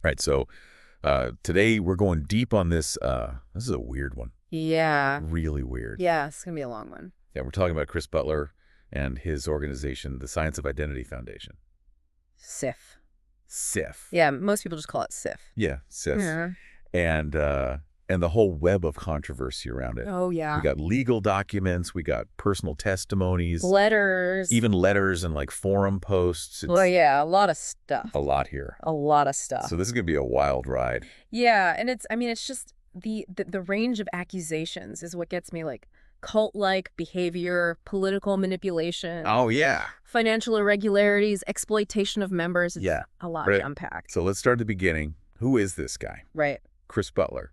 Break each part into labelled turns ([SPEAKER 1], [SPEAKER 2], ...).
[SPEAKER 1] Right, so today we're going deep on this. This is a weird one.
[SPEAKER 2] Yeah.
[SPEAKER 1] Really weird.
[SPEAKER 2] Yeah, it's going to be a long one.
[SPEAKER 1] Yeah, we're talking about Chris Butler and his organization, the Science of Identity Foundation.
[SPEAKER 2] SIF.
[SPEAKER 1] SIF.
[SPEAKER 2] Yeah, most people just call it SIF.
[SPEAKER 1] Yeah, SIF.
[SPEAKER 2] Yeah.
[SPEAKER 1] And the whole web of controversy around it.
[SPEAKER 2] Oh, yeah.
[SPEAKER 1] We got legal documents, we got personal testimonies.
[SPEAKER 2] Letters.
[SPEAKER 1] Even letters and like forum posts.
[SPEAKER 2] Well, yeah, a lot of stuff.
[SPEAKER 1] A lot here.
[SPEAKER 2] A lot of stuff.
[SPEAKER 1] So this is going to be a wild ride.
[SPEAKER 2] Yeah, and it's just the range of accusations is what gets me, like cult-like behavior, political manipulation.
[SPEAKER 1] Oh, yeah.
[SPEAKER 2] Financial irregularities, exploitation of members. It's a lot to unpack.
[SPEAKER 1] So let's start at the beginning. Who is this guy?
[SPEAKER 2] Right.
[SPEAKER 1] Chris Butler.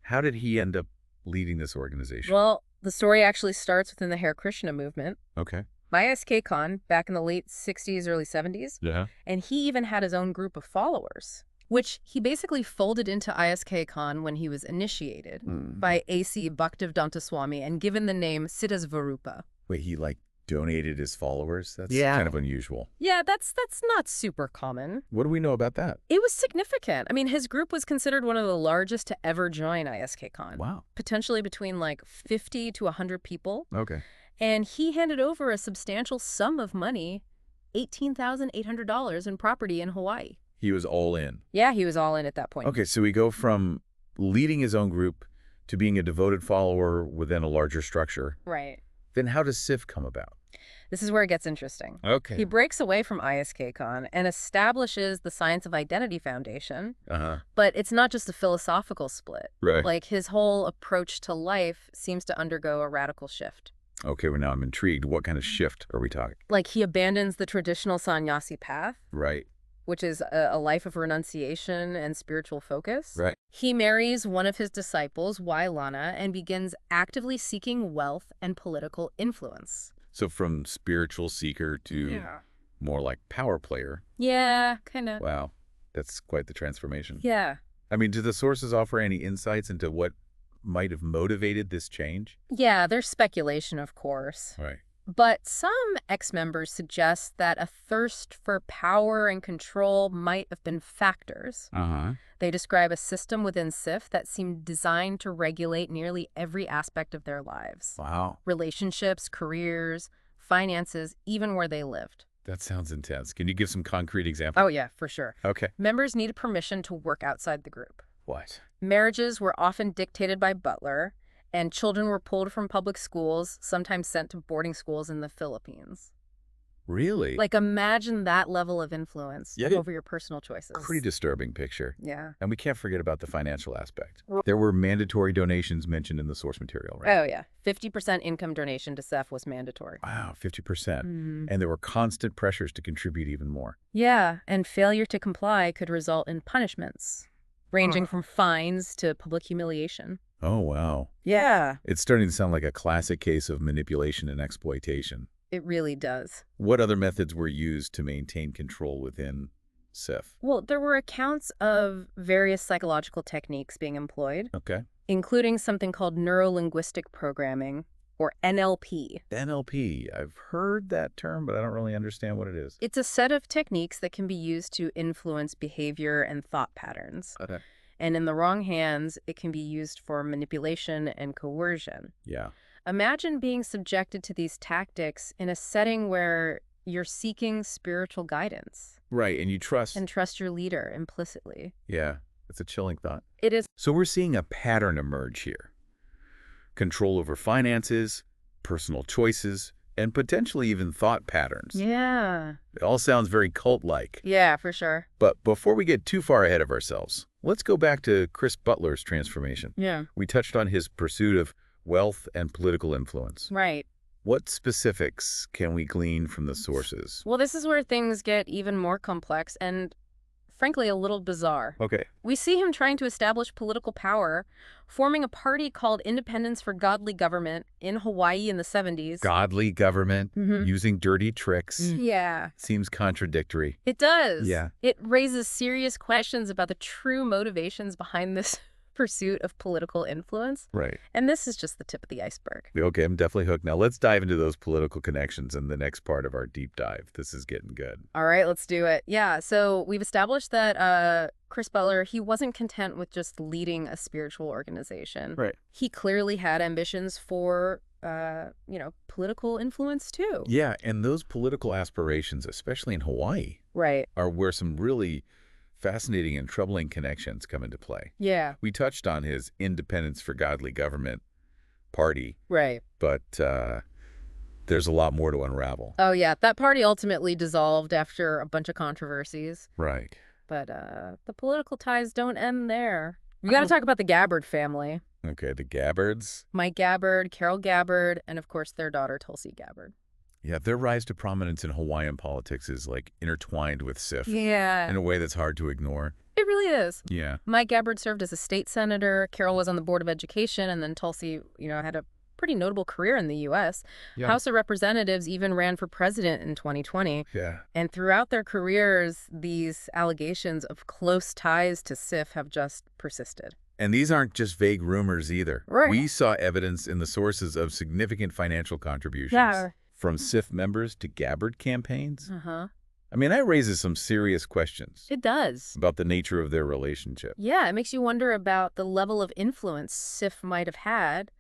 [SPEAKER 1] How did he end up leading this organization?
[SPEAKER 2] Well, the story actually starts within the Hare Krishna movement.
[SPEAKER 1] Okay.
[SPEAKER 2] ISK back in the late 60s, early 70s.
[SPEAKER 1] Yeah.
[SPEAKER 2] And he even had his own group of followers, which he basically folded into ISK when he was initiated by A.C. Bhaktivedanta Swami and given the name Siddhasvarupa.
[SPEAKER 1] Wait, he like donated his followers? That's kind of unusual.
[SPEAKER 2] Yeah, that's not super common.
[SPEAKER 1] What do we know about that?
[SPEAKER 2] It was significant. I mean, his group was considered one of the largest to ever join ISK.
[SPEAKER 1] Wow.
[SPEAKER 2] Potentially between like 50 to 100 people.
[SPEAKER 1] Okay.
[SPEAKER 2] And he handed over a substantial sum of money, $18,800 in property in Hawaii.
[SPEAKER 1] He was all in.
[SPEAKER 2] Yeah, he was all in at that point.
[SPEAKER 1] Okay, so we go from leading his own group to being a devoted follower within a larger structure.
[SPEAKER 2] Right.
[SPEAKER 1] Then how does SIF come about?
[SPEAKER 2] This is where it gets interesting.
[SPEAKER 1] Okay.
[SPEAKER 2] He breaks away from ISK and establishes the Science of Identity Foundation. But it's not just a philosophical split.
[SPEAKER 1] Right.
[SPEAKER 2] Like, his whole approach to life seems to undergo a radical shift.
[SPEAKER 1] Okay, well, now I'm intrigued. What kind of shift are we talking?
[SPEAKER 2] Like, he abandons the traditional sannyasi path.
[SPEAKER 1] Right.
[SPEAKER 2] Which is a life of renunciation and spiritual focus.
[SPEAKER 1] Right.
[SPEAKER 2] He marries one of his disciples, Wailana, and begins actively seeking wealth and political influence.
[SPEAKER 1] So from spiritual seeker to more like power player.
[SPEAKER 2] Yeah, kind of.
[SPEAKER 1] Wow, that's quite the transformation.
[SPEAKER 2] Yeah.
[SPEAKER 1] I mean, do the sources offer any insights into what might have motivated this change?
[SPEAKER 2] Yeah, there's speculation, of course.
[SPEAKER 1] Right.
[SPEAKER 2] But some ex-members suggest that a thirst for power and control might have been factors. They describe a system within SIF that seemed designed to regulate nearly every aspect of their lives.
[SPEAKER 1] Wow.
[SPEAKER 2] Relationships, careers, finances, even where they lived.
[SPEAKER 1] That sounds intense. Can you give some concrete examples?
[SPEAKER 2] Oh, yeah, for sure.
[SPEAKER 1] Okay.
[SPEAKER 2] Members needed permission to work outside the group.
[SPEAKER 1] What?
[SPEAKER 2] Marriages were often dictated by Butler, and children were pulled from public schools, sometimes sent to boarding schools in the Philippines.
[SPEAKER 1] Really?
[SPEAKER 2] Like, imagine that level of influence over your personal choices.
[SPEAKER 1] Pretty disturbing picture.
[SPEAKER 2] Yeah.
[SPEAKER 1] And we can't forget about the financial aspect. There were mandatory donations mentioned in the source material, right?
[SPEAKER 2] Oh, yeah. 50% income donation to SEF was mandatory.
[SPEAKER 1] Wow, 50%. And there were constant pressures to contribute even more.
[SPEAKER 2] Yeah, and failure to comply could result in punishments, ranging from fines to public humiliation.
[SPEAKER 1] Oh, wow.
[SPEAKER 2] Yeah.
[SPEAKER 1] It's starting to sound like a classic case of manipulation and exploitation.
[SPEAKER 2] It really does.
[SPEAKER 1] What other methods were used to maintain control within SIF?
[SPEAKER 2] Well, there were accounts of various psychological techniques being employed.
[SPEAKER 1] Okay.
[SPEAKER 2] Including something called neuro-linguistic programming, or NLP.
[SPEAKER 1] NLP. I've heard that term, but I don't really understand what it is.
[SPEAKER 2] It's a set of techniques that can be used to influence behavior and thought patterns.
[SPEAKER 1] Okay.
[SPEAKER 2] And in the wrong hands, it can be used for manipulation and coercion.
[SPEAKER 1] Yeah.
[SPEAKER 2] Imagine being subjected to these tactics in a setting where you're seeking spiritual guidance.
[SPEAKER 1] Right, and you trust.
[SPEAKER 2] And trust your leader implicitly.
[SPEAKER 1] Yeah, it's a chilling thought.
[SPEAKER 2] It is.
[SPEAKER 1] So we're seeing a pattern emerge here. Control over finances, personal choices, and potentially even thought patterns.
[SPEAKER 2] Yeah.
[SPEAKER 1] It all sounds very cult-like.
[SPEAKER 2] Yeah, for sure.
[SPEAKER 1] But before we get too far ahead of ourselves, let's go back to Chris Butler's transformation.
[SPEAKER 2] Yeah.
[SPEAKER 1] We touched on his pursuit of wealth and political influence.
[SPEAKER 2] Right.
[SPEAKER 1] What specifics can we glean from the sources?
[SPEAKER 2] Well, this is where things get even more complex and, frankly, a little bizarre.
[SPEAKER 1] Okay.
[SPEAKER 2] We see him trying to establish political power, forming a party called Independence for Godly Government in Hawaii in the 70s.
[SPEAKER 1] Godly government, using dirty tricks.
[SPEAKER 2] Yeah.
[SPEAKER 1] Seems contradictory.
[SPEAKER 2] It does.
[SPEAKER 1] Yeah.
[SPEAKER 2] It raises serious questions about the true motivations behind this pursuit of political influence.
[SPEAKER 1] Right.
[SPEAKER 2] And this is just the tip of the iceberg.
[SPEAKER 1] Okay, I'm definitely hooked. Now let's dive into those political connections in the next part of our deep dive. This is getting good.
[SPEAKER 2] All right, let's do it. Yeah, so we've established that Chris Butler, he wasn't content with just leading a spiritual organization.
[SPEAKER 1] Right.
[SPEAKER 2] He clearly had ambitions for, political influence too.
[SPEAKER 1] Yeah, and those political aspirations, especially in Hawaii,
[SPEAKER 2] Right.
[SPEAKER 1] are where some really fascinating and troubling connections come into play.
[SPEAKER 2] Yeah.
[SPEAKER 1] We touched on his Independence for Godly Government party,
[SPEAKER 2] Right.
[SPEAKER 1] but there's a lot more to unravel.
[SPEAKER 2] Oh, yeah. That party ultimately dissolved after a bunch of controversies.
[SPEAKER 1] Right.
[SPEAKER 2] But the political ties don't end there. We got to talk about the Gabbard family.
[SPEAKER 1] Okay, the Gabbards.
[SPEAKER 2] Mike Gabbard, Carol Gabbard, and of course their daughter, Tulsi Gabbard.
[SPEAKER 1] Yeah, their rise to prominence in Hawaiian politics is like intertwined with SIF
[SPEAKER 2] Yeah.
[SPEAKER 1] in a way that's hard to ignore.
[SPEAKER 2] It really is.
[SPEAKER 1] Yeah.
[SPEAKER 2] Mike Gabbard served as a state senator. Carol was on the Board of Education, and then Tulsi, had a pretty notable career in the U.S.
[SPEAKER 1] Yeah.
[SPEAKER 2] House of Representatives even ran for president in 2020.
[SPEAKER 1] Yeah.
[SPEAKER 2] And throughout their careers, these allegations of close ties to SIF have just persisted.
[SPEAKER 1] And these aren't just vague rumors either.
[SPEAKER 2] Right.
[SPEAKER 1] We saw evidence in the sources of significant financial contributions.
[SPEAKER 2] Yeah.
[SPEAKER 1] From SIF members to Gabbard campaigns.
[SPEAKER 2] Uh-huh.
[SPEAKER 1] I mean, that raises some serious questions
[SPEAKER 2] It does.
[SPEAKER 1] about the nature of their relationship.
[SPEAKER 2] Yeah, it makes you wonder about the level of influence SIF might have had.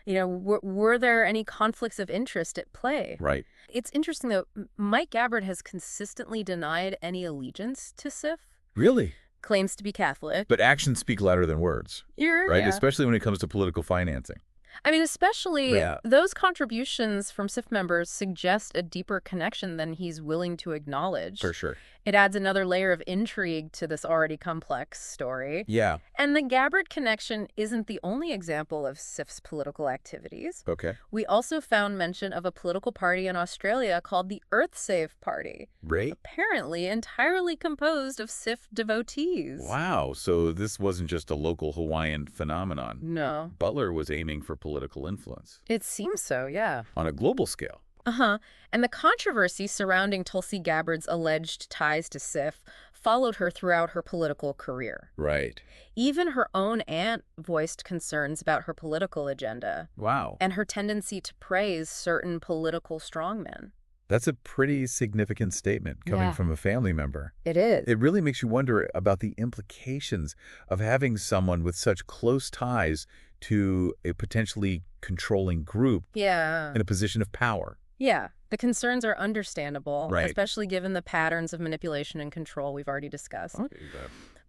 [SPEAKER 2] Were there any conflicts of interest at play?
[SPEAKER 1] Right.
[SPEAKER 2] It's interesting, though. Mike Gabbard has consistently denied any allegiance to SIF.
[SPEAKER 1] Really?
[SPEAKER 2] Claims to be Catholic.
[SPEAKER 1] But actions speak louder than words, right?
[SPEAKER 2] Yeah.
[SPEAKER 1] Especially when it comes to political financing.
[SPEAKER 2] I mean, especially
[SPEAKER 1] Yeah.
[SPEAKER 2] those contributions from SIF members suggest a deeper connection than he's willing to acknowledge.
[SPEAKER 1] For sure.
[SPEAKER 2] It adds another layer of intrigue to this already complex story.
[SPEAKER 1] Yeah.
[SPEAKER 2] And the Gabbard connection isn't the only example of SIF's political activities.
[SPEAKER 1] Okay.
[SPEAKER 2] We also found mention of a political party in Australia called the EarthSave Party,
[SPEAKER 1] Right?
[SPEAKER 2] apparently entirely composed of SIF devotees.
[SPEAKER 1] Wow. So this wasn't just a local Hawaiian phenomenon.
[SPEAKER 2] No.
[SPEAKER 1] Butler was aiming for political influence
[SPEAKER 2] It seems so, yeah.
[SPEAKER 1] on a global scale.
[SPEAKER 2] Uh-huh. And the controversy surrounding Tulsi Gabbard's alleged ties to SIF followed her throughout her political career.
[SPEAKER 1] Right.
[SPEAKER 2] Even her own aunt voiced concerns about her political agenda
[SPEAKER 1] Wow.
[SPEAKER 2] and her tendency to praise certain political strongmen.
[SPEAKER 1] That's a pretty significant statement coming
[SPEAKER 2] Yeah.
[SPEAKER 1] from a family member.
[SPEAKER 2] It is.
[SPEAKER 1] It really makes you wonder about the implications of having someone with such close ties to a potentially controlling group
[SPEAKER 2] Yeah.
[SPEAKER 1] in a position of power.
[SPEAKER 2] Yeah. The concerns are understandable,
[SPEAKER 1] Right.
[SPEAKER 2] especially given the patterns of manipulation and control we've already discussed.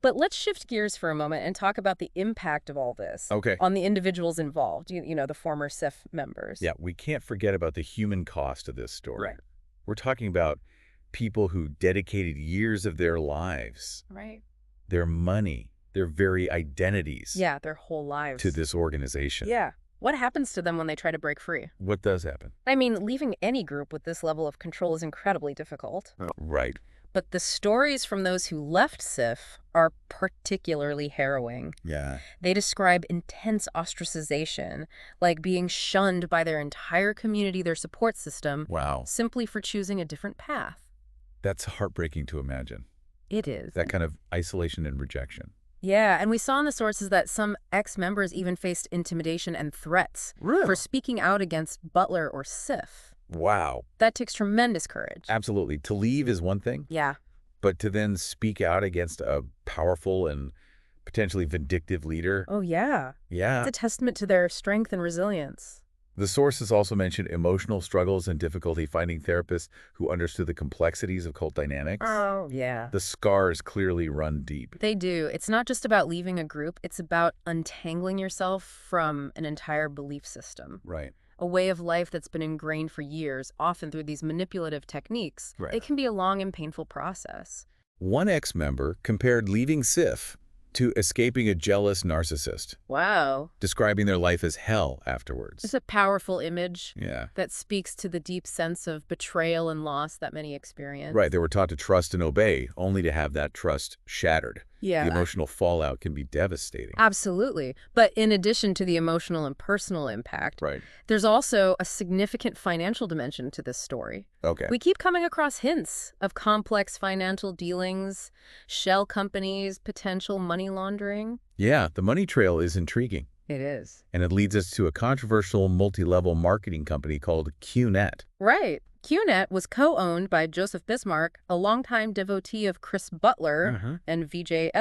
[SPEAKER 2] But let's shift gears for a moment and talk about the impact of all this
[SPEAKER 1] Okay.
[SPEAKER 2] on the individuals involved, the former SIF members.
[SPEAKER 1] Yeah, we can't forget about the human cost of this story.
[SPEAKER 2] Right.
[SPEAKER 1] We're talking about people who dedicated years of their lives,
[SPEAKER 2] Right.
[SPEAKER 1] their money, their very identities
[SPEAKER 2] Yeah, their whole lives.
[SPEAKER 1] to this organization.
[SPEAKER 2] Yeah. What happens to them when they try to break free?
[SPEAKER 1] What does happen?
[SPEAKER 2] I mean, leaving any group with this level of control is incredibly difficult.
[SPEAKER 1] Right.
[SPEAKER 2] But the stories from those who left SIF are particularly harrowing.
[SPEAKER 1] Yeah.
[SPEAKER 2] They describe intense ostracization, like being shunned by their entire community, their support system,
[SPEAKER 1] Wow.
[SPEAKER 2] simply for choosing a different path.
[SPEAKER 1] That's heartbreaking to imagine.
[SPEAKER 2] It is.
[SPEAKER 1] That kind of isolation and rejection.
[SPEAKER 2] Yeah, and we saw in the sources that some ex-members even faced intimidation and threats for speaking out against Butler or SIF.
[SPEAKER 1] Wow.
[SPEAKER 2] That takes tremendous courage.
[SPEAKER 1] Absolutely. To leave is one thing,
[SPEAKER 2] Yeah.
[SPEAKER 1] but to then speak out against a powerful and potentially vindictive leader.
[SPEAKER 2] Oh, yeah.
[SPEAKER 1] Yeah.
[SPEAKER 2] It's a testament to their strength and resilience.
[SPEAKER 1] The sources also mentioned emotional struggles and difficulty finding therapists who understood the complexities of cult dynamics.
[SPEAKER 2] Oh, yeah.
[SPEAKER 1] The scars clearly run deep.
[SPEAKER 2] They do. It's not just about leaving a group. It's about untangling yourself from an entire belief system.
[SPEAKER 1] Right.
[SPEAKER 2] A way of life that's been ingrained for years, often through these manipulative techniques.
[SPEAKER 1] Right.
[SPEAKER 2] It can be a long and painful process.
[SPEAKER 1] One ex-member compared leaving SIF to escaping a jealous narcissist,
[SPEAKER 2] Wow.
[SPEAKER 1] describing their life as hell afterwards.
[SPEAKER 2] It's a powerful image
[SPEAKER 1] Yeah.
[SPEAKER 2] that speaks to the deep sense of betrayal and loss that many experience.
[SPEAKER 1] Right. They were taught to trust and obey, only to have that trust shattered.
[SPEAKER 2] Yeah.
[SPEAKER 1] The emotional fallout can be devastating.
[SPEAKER 2] Absolutely. But in addition to the emotional and personal impact,
[SPEAKER 1] Right.
[SPEAKER 2] there's also a significant financial dimension to this story.
[SPEAKER 1] Okay.
[SPEAKER 2] We keep coming across hints of complex financial dealings, shell companies, potential money laundering.
[SPEAKER 1] Yeah, the money trail is intriguing.
[SPEAKER 2] It is.
[SPEAKER 1] And it leads us to a controversial multi-level marketing company called QNet.
[SPEAKER 2] Right. QNet was co-owned by Joseph Bismark, a longtime devotee of Chris Butler and Wiedzy.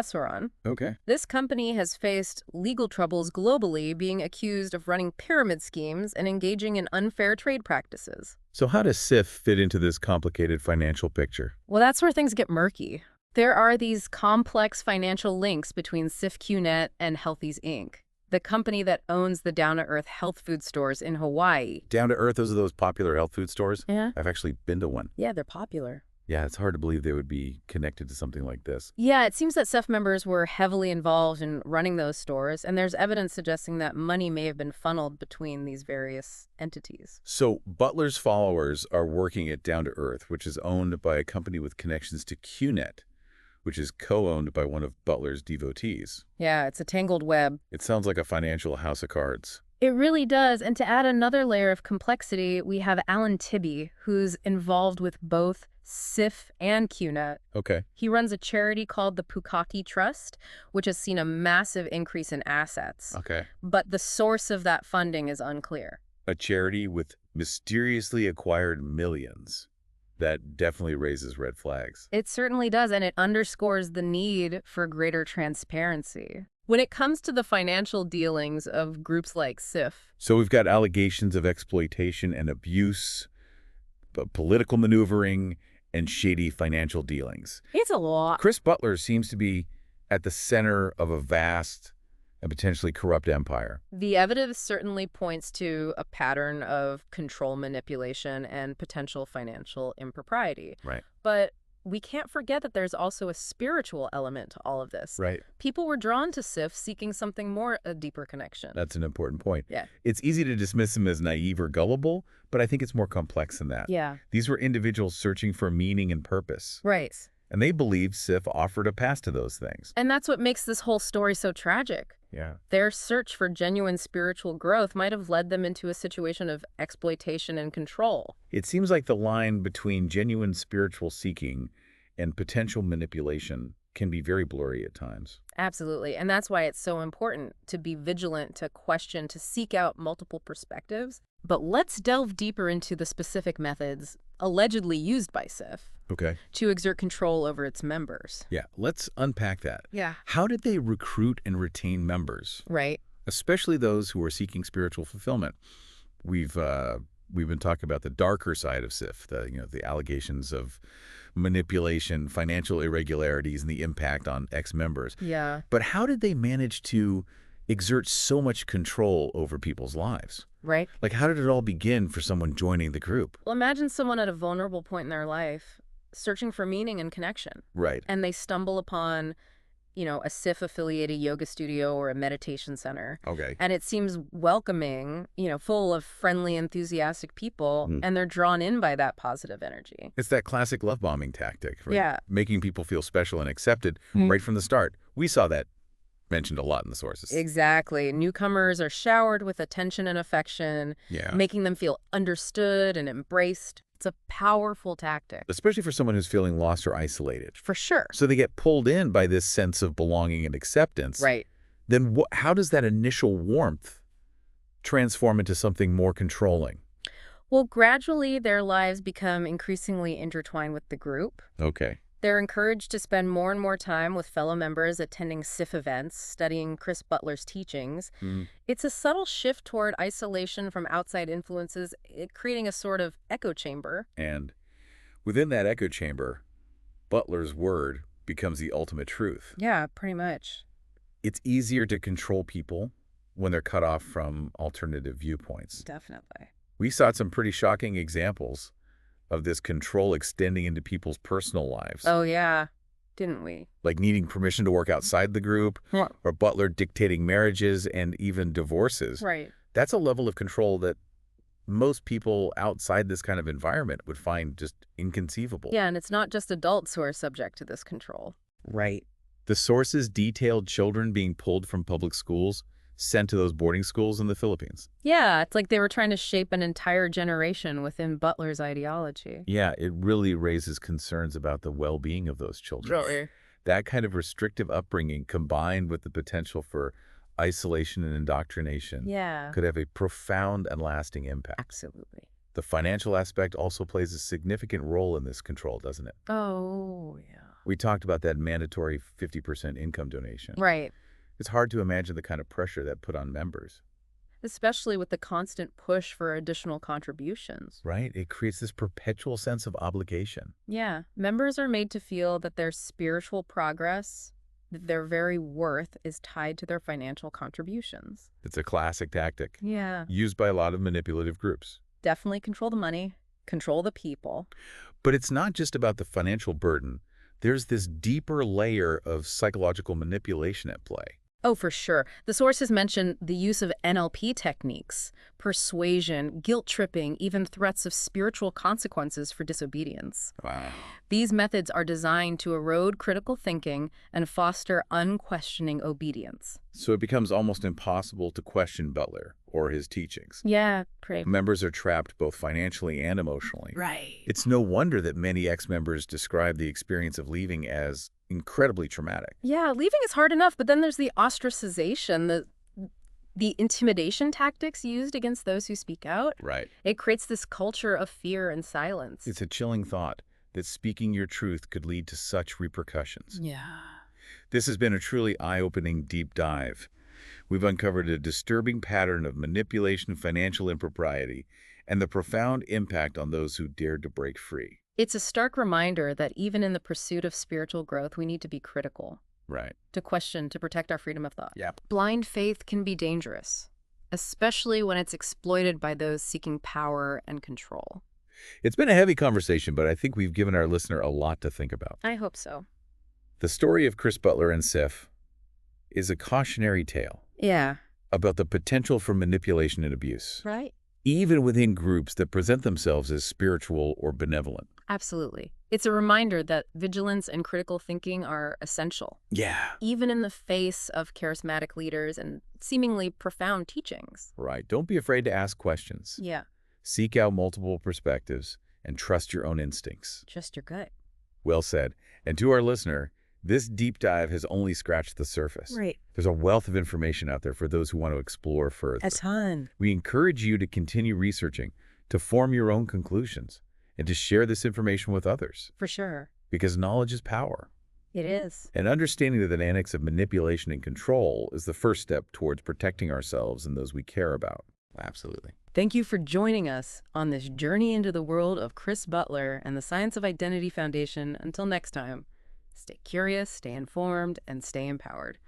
[SPEAKER 1] Okay.
[SPEAKER 2] This company has faced legal troubles globally, being accused of running pyramid schemes and engaging in unfair trade practices.
[SPEAKER 1] So how does SIF fit into this complicated financial picture?
[SPEAKER 2] Well, that's where things get murky. There are these complex financial links between SIF QNet and Healthies Inc., the company that owns the down-to-earth health food stores in Hawaii.
[SPEAKER 1] Down to Earth, those are those popular health food stores?
[SPEAKER 2] Yeah.
[SPEAKER 1] I've actually been to one.
[SPEAKER 2] Yeah, they're popular.
[SPEAKER 1] Yeah, it's hard to believe they would be connected to something like this.
[SPEAKER 2] Yeah, it seems that SIF members were heavily involved in running those stores, and there's evidence suggesting that money may have been funneled between these various entities.
[SPEAKER 1] So Butler's followers are working at Down to Earth, which is owned by a company with connections to QNet, which is co-owned by one of Butler's devotees.
[SPEAKER 2] Yeah, it's a tangled web.
[SPEAKER 1] It sounds like a financial house of cards.
[SPEAKER 2] It really does. And to add another layer of complexity, we have Alan Tibby, who's involved with both SIF and QNet.
[SPEAKER 1] Okay.
[SPEAKER 2] He runs a charity called the Pukaki Trust, which has seen a massive increase in assets.
[SPEAKER 1] Okay.
[SPEAKER 2] But the source of that funding is unclear.
[SPEAKER 1] A charity with mysteriously acquired millions. That definitely raises red flags.
[SPEAKER 2] It certainly does, and it underscores the need for greater transparency. When it comes to the financial dealings of groups like SIF.
[SPEAKER 1] So we've got allegations of exploitation and abuse, political maneuvering, and shady financial dealings.
[SPEAKER 2] It's a lot.
[SPEAKER 1] Chris Butler seems to be at the center of a vast and potentially corrupt empire.
[SPEAKER 2] The evidence certainly points to a pattern of control manipulation and potential financial impropriety.
[SPEAKER 1] Right.
[SPEAKER 2] But we can't forget that there's also a spiritual element to all of this.
[SPEAKER 1] Right.
[SPEAKER 2] People were drawn to SIF seeking something more, a deeper connection.
[SPEAKER 1] That's an important point.
[SPEAKER 2] Yeah.
[SPEAKER 1] It's easy to dismiss him as naive or gullible, but I think it's more complex than that.
[SPEAKER 2] Yeah.
[SPEAKER 1] These were individuals searching for meaning and purpose.
[SPEAKER 2] Right.
[SPEAKER 1] And they believed SIF offered a path to those things.
[SPEAKER 2] And that's what makes this whole story so tragic.
[SPEAKER 1] Yeah.
[SPEAKER 2] Their search for genuine spiritual growth might have led them into a situation of exploitation and control.
[SPEAKER 1] It seems like the line between genuine spiritual seeking and potential manipulation can be very blurry at times.
[SPEAKER 2] Absolutely. And that's why it's so important to be vigilant, to question, to seek out multiple perspectives. But let's delve deeper into the specific methods allegedly used by SIF.
[SPEAKER 1] Okay.
[SPEAKER 2] To exert control over its members.
[SPEAKER 1] Yeah, let's unpack that.
[SPEAKER 2] Yeah.
[SPEAKER 1] How did they recruit and retain members?
[SPEAKER 2] Right.
[SPEAKER 1] Especially those who are seeking spiritual fulfillment. We've been talking about the darker side of SIF, the allegations of manipulation, financial irregularities, and the impact on ex-members.
[SPEAKER 2] Yeah.
[SPEAKER 1] But how did they manage to exert so much control over people's lives?
[SPEAKER 2] Right.
[SPEAKER 1] Like, how did it all begin for someone joining the group?
[SPEAKER 2] Well, imagine someone at a vulnerable point in their life searching for meaning and connection.
[SPEAKER 1] Right.
[SPEAKER 2] And they stumble upon, a SIF-affiliated yoga studio or a meditation center.
[SPEAKER 1] Okay.
[SPEAKER 2] And it seems welcoming, full of friendly, enthusiastic people, and they're drawn in by that positive energy.
[SPEAKER 1] It's that classic love bombing tactic, right?
[SPEAKER 2] Yeah.
[SPEAKER 1] Making people feel special and accepted right from the start. We saw that mentioned a lot in the sources.
[SPEAKER 2] Exactly. Newcomers are showered with attention and affection, making them feel understood and embraced. It's a powerful tactic.
[SPEAKER 1] Especially for someone who's feeling lost or isolated.
[SPEAKER 2] For sure.
[SPEAKER 1] So they get pulled in by this sense of belonging and acceptance.
[SPEAKER 2] Right.
[SPEAKER 1] Then how does that initial warmth transform into something more controlling?
[SPEAKER 2] Well, gradually their lives become increasingly intertwined with the group.
[SPEAKER 1] Okay.
[SPEAKER 2] They're encouraged to spend more and more time with fellow members, attending SIF events, studying Chris Butler's teachings. It's a subtle shift toward isolation from outside influences, creating a sort of echo chamber.
[SPEAKER 1] And within that echo chamber, Butler's word becomes the ultimate truth.
[SPEAKER 2] Yeah, pretty much.
[SPEAKER 1] It's easier to control people when they're cut off from alternative viewpoints.
[SPEAKER 2] Definitely.
[SPEAKER 1] We saw some pretty shocking examples of this control extending into people's personal lives.
[SPEAKER 2] Oh, yeah. Didn't we?
[SPEAKER 1] Like needing permission to work outside the group, or Butler dictating marriages and even divorces.
[SPEAKER 2] Right.
[SPEAKER 1] That's a level of control that most people outside this kind of environment would find just inconceivable.
[SPEAKER 2] Yeah, and it's not just adults who are subject to this control.
[SPEAKER 1] Right. The sources detailed children being pulled from public schools, sent to those boarding schools in the Philippines.
[SPEAKER 2] Yeah, it's like they were trying to shape an entire generation within Butler's ideology.
[SPEAKER 1] Yeah, it really raises concerns about the well-being of those children.
[SPEAKER 2] Really?
[SPEAKER 1] That kind of restrictive upbringing, combined with the potential for isolation and indoctrination, could have a profound and lasting impact.
[SPEAKER 2] Absolutely.
[SPEAKER 1] The financial aspect also plays a significant role in this control, doesn't it?
[SPEAKER 2] Oh, yeah.
[SPEAKER 1] We talked about that mandatory 50% income donation.
[SPEAKER 2] Right.
[SPEAKER 1] It's hard to imagine the kind of pressure that put on members.
[SPEAKER 2] Especially with the constant push for additional contributions.
[SPEAKER 1] Right? It creates this perpetual sense of obligation.
[SPEAKER 2] Yeah. Members are made to feel that their spiritual progress, that their very worth is tied to their financial contributions.
[SPEAKER 1] It's a classic tactic.
[SPEAKER 2] Yeah.
[SPEAKER 1] Used by a lot of manipulative groups.
[SPEAKER 2] Definitely control the money, control the people.
[SPEAKER 1] But it's not just about the financial burden. There's this deeper layer of psychological manipulation at play.
[SPEAKER 2] Oh, for sure. The sources mention the use of NLP techniques, persuasion, guilt-tripping, even threats of spiritual consequences for disobedience.
[SPEAKER 1] Wow.
[SPEAKER 2] These methods are designed to erode critical thinking and foster unquestioning obedience.
[SPEAKER 1] So it becomes almost impossible to question Butler or his teachings.
[SPEAKER 2] Yeah, pretty.
[SPEAKER 1] Members are trapped both financially and emotionally.
[SPEAKER 2] Right.
[SPEAKER 1] It's no wonder that many ex-members describe the experience of leaving as incredibly traumatic.
[SPEAKER 2] Yeah, leaving is hard enough, but then there's the ostracization, the intimidation tactics used against those who speak out.
[SPEAKER 1] Right.
[SPEAKER 2] It creates this culture of fear and silence.
[SPEAKER 1] It's a chilling thought that speaking your truth could lead to such repercussions.
[SPEAKER 2] Yeah.
[SPEAKER 1] This has been a truly eye-opening deep dive. We've uncovered a disturbing pattern of manipulation, financial impropriety, and the profound impact on those who dared to break free.
[SPEAKER 2] It's a stark reminder that even in the pursuit of spiritual growth, we need to be critical.
[SPEAKER 1] Right.
[SPEAKER 2] To question, to protect our freedom of thought.
[SPEAKER 1] Yeah.
[SPEAKER 2] Blind faith can be dangerous, especially when it's exploited by those seeking power and control.
[SPEAKER 1] It's been a heavy conversation, but I think we've given our listener a lot to think about.
[SPEAKER 2] I hope so.
[SPEAKER 1] The story of Chris Butler and Sif is a cautionary tale.
[SPEAKER 2] Yeah.
[SPEAKER 1] About the potential for manipulation and abuse.
[SPEAKER 2] Right.
[SPEAKER 1] Even within groups that present themselves as spiritual or benevolent.
[SPEAKER 2] Absolutely. It's a reminder that vigilance and critical thinking are essential.
[SPEAKER 1] Yeah.
[SPEAKER 2] Even in the face of charismatic leaders and seemingly profound teachings.
[SPEAKER 1] Right. Don't be afraid to ask questions.
[SPEAKER 2] Yeah.
[SPEAKER 1] Seek out multiple perspectives and trust your own instincts.
[SPEAKER 2] Just your gut.
[SPEAKER 1] Well said. And to our listener, this deep dive has only scratched the surface.
[SPEAKER 2] Right.
[SPEAKER 1] There's a wealth of information out there for those who want to explore further.
[SPEAKER 2] A ton.
[SPEAKER 1] We encourage you to continue researching, to form your own conclusions, and to share this information with others.
[SPEAKER 2] For sure.
[SPEAKER 1] Because knowledge is power.
[SPEAKER 2] It is.
[SPEAKER 1] And understanding the dynamics of manipulation and control is the first step towards protecting ourselves and those we care about. Absolutely.
[SPEAKER 2] Thank you for joining us on this journey into the world of Chris Butler and the Science of Identity Foundation. Until next time, stay curious, stay informed, and stay empowered.